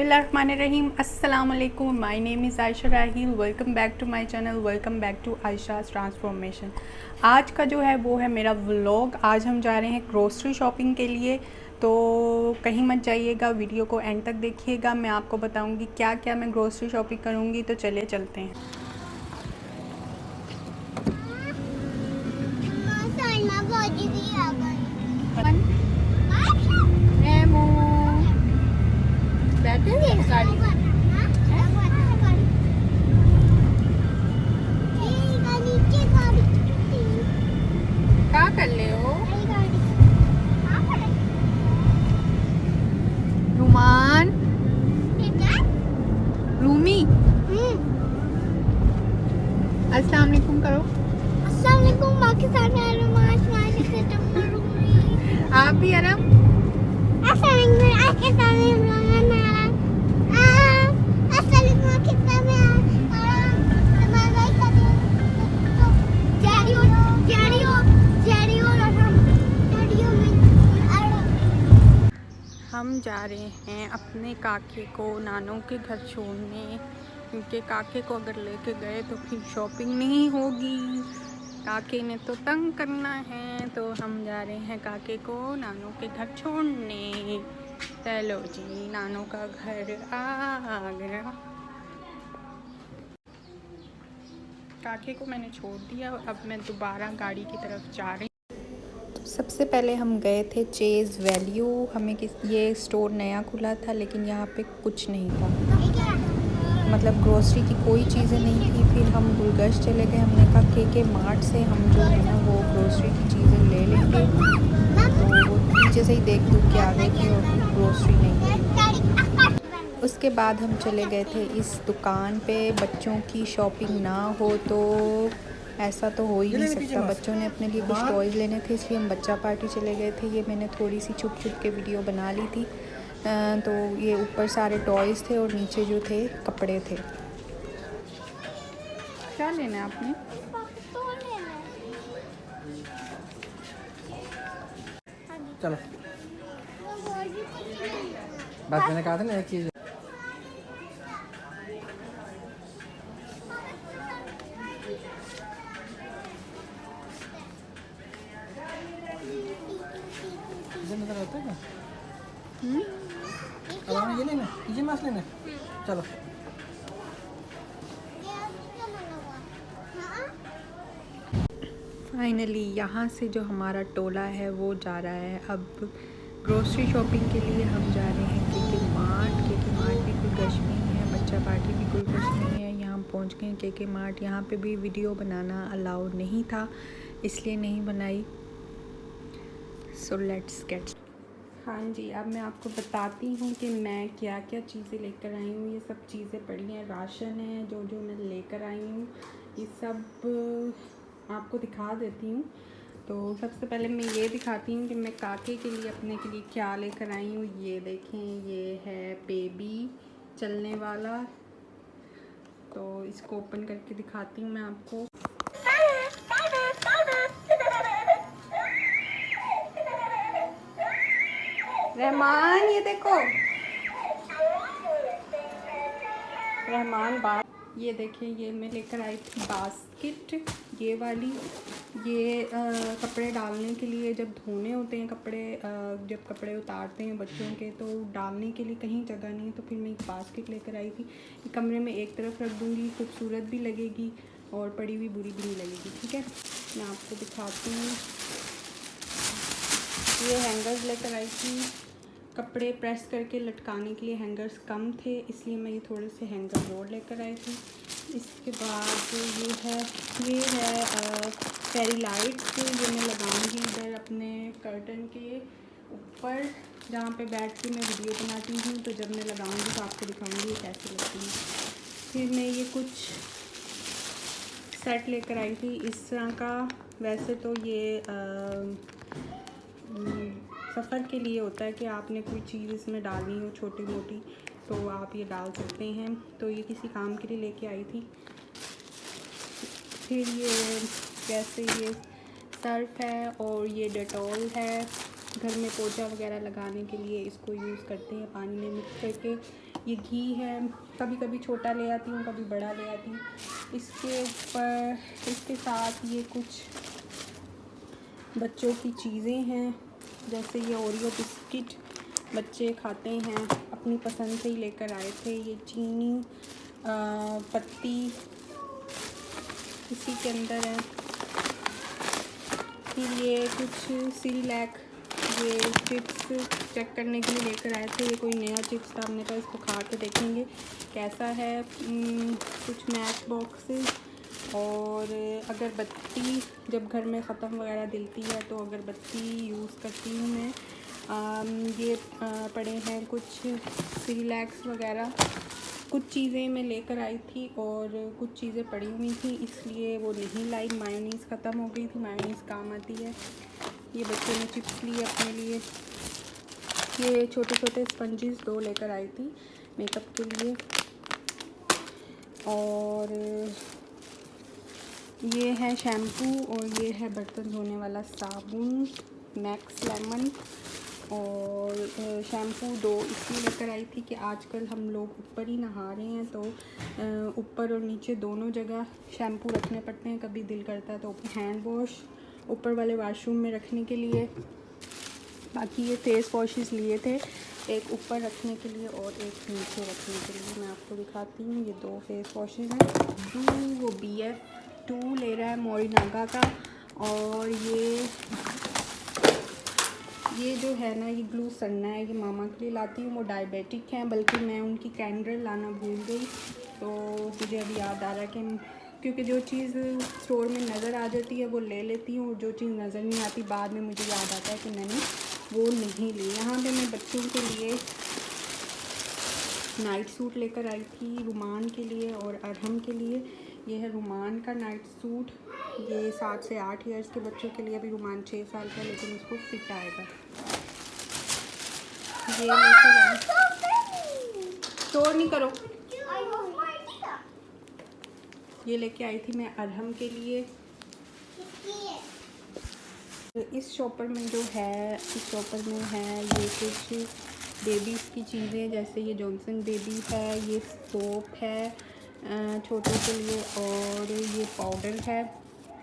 बिस्मिल्लाहिर्रहमानिर्रहीम। अस्सलाम वालेकुम। My name is Ayesha Raheel. Welcome back to my channel, welcome back to Ayesha's transformation. आज का जो है वो है मेरा व्लॉग। आज हम जा रहे हैं ग्रोसरी शॉपिंग के लिए, तो कहीं मत जाइएगा, वीडियो को एंड तक देखिएगा। मैं आपको बताऊंगी क्या क्या मैं ग्रोसरी शॉपिंग करूंगी। तो चलिए चलते हैं। बैठे हैं गाड़ी में। क्या कर ले हो रुमान? रूमी, अस्सलाम वालेकुम करो। आप भी आराम। हम जा रहे हैं अपने काके को नानों के घर छोड़ने, क्योंकि काके को अगर लेके गए तो फिर शॉपिंग नहीं होगी। काके ने तो तंग करना है, तो हम जा रहे हैं काके को नानों के घर छोड़ने। चलो जी, नानों का घर आ गया। काके को मैंने छोड़ दिया, अब मैं दोबारा गाड़ी की तरफ जा रही हूँ। सबसे पहले हम गए थे चेज़ वैल्यू। हमें ये स्टोर नया खुला था, लेकिन यहाँ पे कुछ नहीं था, मतलब ग्रोसरी की कोई चीज़ें नहीं थी। फिर हम गुलगश चले गए। हमने कहा के मार्ट से हम जो है ना वो ग्रोसरी की चीज़ें ले लेंगे। तो वो पीछे से ही देख के आ गए थे और ग्रोसरी नहीं थी। उसके बाद हम चले गए थे इस दुकान पे। बच्चों की शॉपिंग ना हो तो ऐसा तो हो ही नहीं सकता। बच्चों ने अपने लिए कुछ टॉयज़ लेने थे, इसलिए हम बच्चा पार्टी चले गए थे। ये मैंने थोड़ी सी छुप छुप के वीडियो बना ली थी। तो ये ऊपर सारे टॉयज़ थे और नीचे जो थे कपड़े थे। क्या लेना है आपने? चलो, बस मैंने कहा था ना एक चीज़। नजर आता है क्या? ये लेना, ये मास्क लेना। चलो। फाइनली यहाँ से जो हमारा टोला है वो जा रहा है अब ग्रोसरी शॉपिंग के लिए। हम जा रहे हैं के मार्ट। के मार्ट भी गुलगश में ही है, बच्चा पार्टी भी गुलगश में ही है। यहाँ हम पहुँच गए के मार्ट। यहाँ पे भी वीडियो बनाना अलाउ नहीं था, इसलिए नहीं बनाई। So let's get. हाँ जी, अब मैं आपको बताती हूँ कि मैं क्या क्या चीज़ें लेकर आई हूँ। ये सब चीज़ें पड़ी हैं, राशन है जो जो मैं लेकर आई हूँ, ये सब आपको दिखा देती हूँ। तो सबसे पहले मैं ये दिखाती हूँ कि मैं काके के लिए अपने के लिए क्या लेकर आई हूँ। ये देखें, ये है बेबी चलने वाला। तो इसको ओपन करके दिखाती हूँ मैं आपको। रहमान, ये देखो रहमान बात। ये देखिए, ये मैं लेकर आई थी बास्केट, ये वाली। ये कपड़े डालने के लिए, जब धोने होते हैं कपड़े, जब कपड़े उतारते हैं बच्चों के, तो डालने के लिए कहीं जगह नहीं है, तो फिर मैं एक बास्केट लेकर आई थी। ये कमरे में एक तरफ रख दूँगी, खूबसूरत भी लगेगी और पड़ी हुई बुरी भी नहीं लगेगी। ठीक है, मैं आपको दिखाती हूँ। ये हैंगर्स लेकर आई थी, कपड़े प्रेस करके लटकाने के लिए हैंगर्स कम थे, इसलिए मैं ये थोड़े से हैंगर और लेकर आई थी। इसके बाद ये है फेरी लाइट्स। ये मैं लगाऊंगी इधर अपने कर्टन के ऊपर, जहाँ पे बैठ के मैं वीडियो बनाती हूँ। तो जब मैं लगाऊंगी तो आपको दिखाऊंगी ये कैसे लगती है। फिर मैं ये कुछ सेट लेकर आई थी इस तरह का। वैसे तो ये सफ़र के लिए होता है कि आपने कोई चीज़ इसमें डालनी हो छोटी मोटी, तो आप ये डाल सकते हैं। तो ये किसी काम के लिए लेके आई थी। फिर ये जैसे ये सर्फ है और ये डेटॉल है, घर में पोछा वगैरह लगाने के लिए इसको यूज़ करते हैं पानी में मिक्स करके। ये घी है, कभी कभी छोटा ले आती हूँ, कभी बड़ा ले आती हूँ। इसके ऊपर इसके साथ ये कुछ बच्चों की चीज़ें हैं, जैसे ये ओरियो बिस्किट बच्चे खाते हैं, अपनी पसंद से ही लेकर आए थे। ये चीनी पत्ती इसी के अंदर है। फिर ये कुछ सिरिलैक, ये चिप्स चेक करने के लिए लेकर आए थे। ये कोई नया चिप्स था, हमने कहा इसको खा के देखेंगे कैसा है। कुछ मैच बॉक्सेस और अगरबत्ती, जब घर में ख़त्म वगैरह दिलती है तो अगरबत्ती यूज़ करती हूँ मैं। ये पड़े हैं कुछ सिरिलैक्स वगैरह, कुछ चीज़ें मैं लेकर आई थी और कुछ चीज़ें पड़ी हुई थी इसलिए वो नहीं लाई। मायोनीज़ ख़त्म हो गई थी, मायोनीज़ काम आती है। ये बच्चों ने चिप्स लिए अपने लिए। ये छोटे छोटे स्पंजेस 2 लेकर आई थी मेकअप के लिए। और ये है शैम्पू और ये है बर्तन धोने वाला साबुन मैक्स लेमन। और शैम्पू 2 इसलिए लेकर आई थी कि आजकल हम लोग ऊपर ही नहा रहे हैं तो ऊपर और नीचे दोनों जगह शैम्पू रखने पड़ते हैं। कभी दिल करता है तो हैंड वॉश ऊपर वाले वॉशरूम में रखने के लिए। बाकी ये फेस वॉशेस लिए थे, एक ऊपर रखने के लिए और एक नीचे रखने के लिए। मैं आपको दिखाती हूँ। ये 2 फेस वॉशेस हैं। वो BF2 ले रहा है मोरिनागा का। और ये जो है ना, ये ग्लू सन्ना है, ये मामा के लिए लाती हूँ। वो डायबिटिक हैं, बल्कि मैं उनकी कैंडल लाना भूल गई तो मुझे अभी याद आ रहा है कि क्योंकि जो चीज़ स्टोर में नज़र आ जाती है वो ले लेती हूँ और जो चीज़ नज़र नहीं आती बाद में मुझे याद आता है कि मैंने वो नहीं ली। यहाँ पे मैं बच्चों के लिए नाइट सूट लेकर आई थी, रुमान के लिए और अरहम के लिए। ये है रुमान का नाइट सूट। ये 7 से 8 इयर्स के बच्चों के लिए। अभी रुमान 6 साल का, लेकिन उसको फिट आएगा। ये लेकर आई, शोर नहीं करो। ये लेके आई थी मैं अरहम के लिए। इस शॉपर में जो है, इस शॉपर में है ये कुछ बेबीज़ की चीज़ें, जैसे ये जॉनसन बेबी है, ये सोप है छोटों के लिए और ये पाउडर है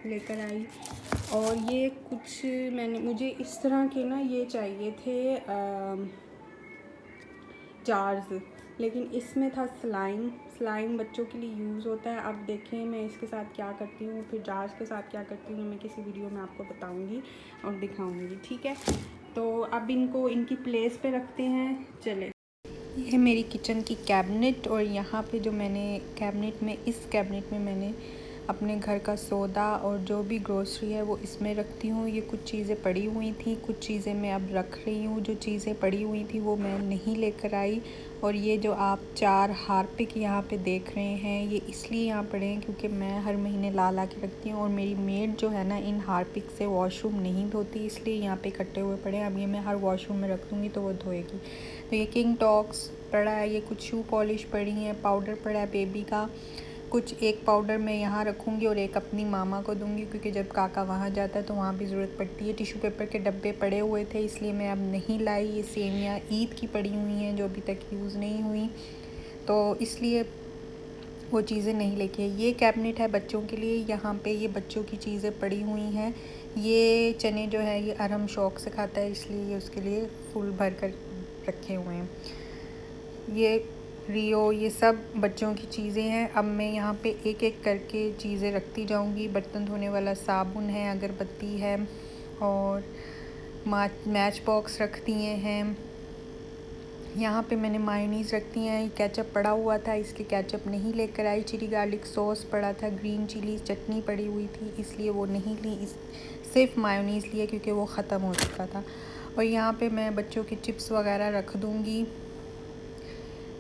लेकर आई। और ये कुछ मुझे इस तरह के ना ये चाहिए थे जार्स, लेकिन इसमें था स्लाइम बच्चों के लिए यूज़ होता है। अब देखें मैं इसके साथ क्या करती हूँ, फिर जार्स के साथ क्या करती हूँ, मैं किसी वीडियो में आपको बताऊँगी और दिखाऊँगी, ठीक है। तो अब इनको इनकी प्लेस पे रखते हैं। चले, ये है मेरी किचन की कैबिनेट और यहाँ पे जो मैंने कैबिनेट में, इस कैबिनेट में मैंने अपने घर का सौदा और जो भी ग्रोसरी है वो इसमें रखती हूँ। ये कुछ चीज़ें पड़ी हुई थी, कुछ चीज़ें मैं अब रख रही हूँ। जो चीज़ें पड़ी हुई थी वो मैं नहीं लेकर आई। और ये जो आप 4 हार्पिक यहाँ पे देख रहे हैं, ये इसलिए यहाँ पड़े हैं क्योंकि मैं हर महीने ला के रखती हूँ और मेरी मेड जो है ना इन हार्पिक से वॉशरूम नहीं धोती, इसलिए यहाँ पे इकट्ठे हुए पड़े हैं। अब ये मैं हर वॉशरूम में रख दूँगी तो वो धोएगी। तो ये किंग टॉक्स पड़ा है, ये कुछ शू पॉलिश पड़ी हैं, पाउडर पड़ा है बेबी का। कुछ एक पाउडर मैं यहाँ रखूँगी और एक अपनी मामा को दूँगी क्योंकि जब काका वहाँ जाता है तो वहाँ भी ज़रूरत पड़ती है। टिश्यू पेपर के डब्बे पड़े हुए थे इसलिए मैं अब नहीं लाई। ये सेवियाँ ईद की पड़ी हुई हैं जो अभी तक यूज़ नहीं हुई, तो इसलिए वो चीज़ें नहीं लेके आई। ये कैबिनेट है बच्चों के लिए, यहाँ पे ये बच्चों की चीज़ें पड़ी हुई हैं। ये चने जो है ये अरहम शौक से खाता है इसलिए ये उसके लिए फुल भर कर रखे हुए हैं। ये रियो, ये सब बच्चों की चीज़ें हैं। अब मैं यहाँ पे एक एक करके चीज़ें रखती जाऊँगी। बर्तन धोने वाला साबुन है, अगरबत्ती है और मैच बॉक्स रख दिए हैं। यहाँ पे मैंने मायोनीज़ रख दी है। केचप पड़ा हुआ था इसलिए केचप नहीं लेकर आई। चिली गार्लिक सॉस पड़ा था, ग्रीन चिली चटनी पड़ी हुई थी इसलिए वो नहीं ली। सिर्फ मायोनीज़ लिया क्योंकि वो ख़त्म हो चुका था। और यहाँ पे मैं बच्चों की चिप्स वगैरह रख दूँगी।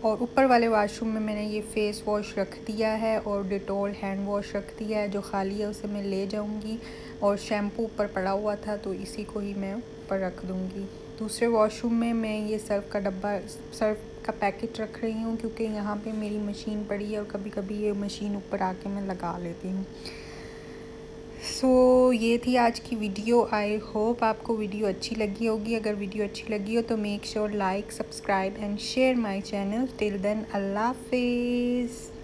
और ऊपर वाले वॉशरूम में मैंने ये फ़ेस वॉश रख दिया है और डिटॉल हैंड वॉश रख दिया है। जो खाली है उसे मैं ले जाऊंगी। और शैम्पू ऊपर पड़ा हुआ था तो इसी को ही मैं ऊपर रख दूंगी। दूसरे वॉशरूम में मैं ये सर्फ का पैकेट रख रही हूँ क्योंकि यहाँ पे मेरी मशीन पड़ी है और कभी कभी ये मशीन ऊपर आके मैं लगा लेती हूँ। सो ये थी आज की वीडियो। आई होप आपको वीडियो अच्छी लगी होगी। अगर वीडियो अच्छी लगी हो तो make sure like, subscribe and share my channel. Till then अल्लाह हाफिज़।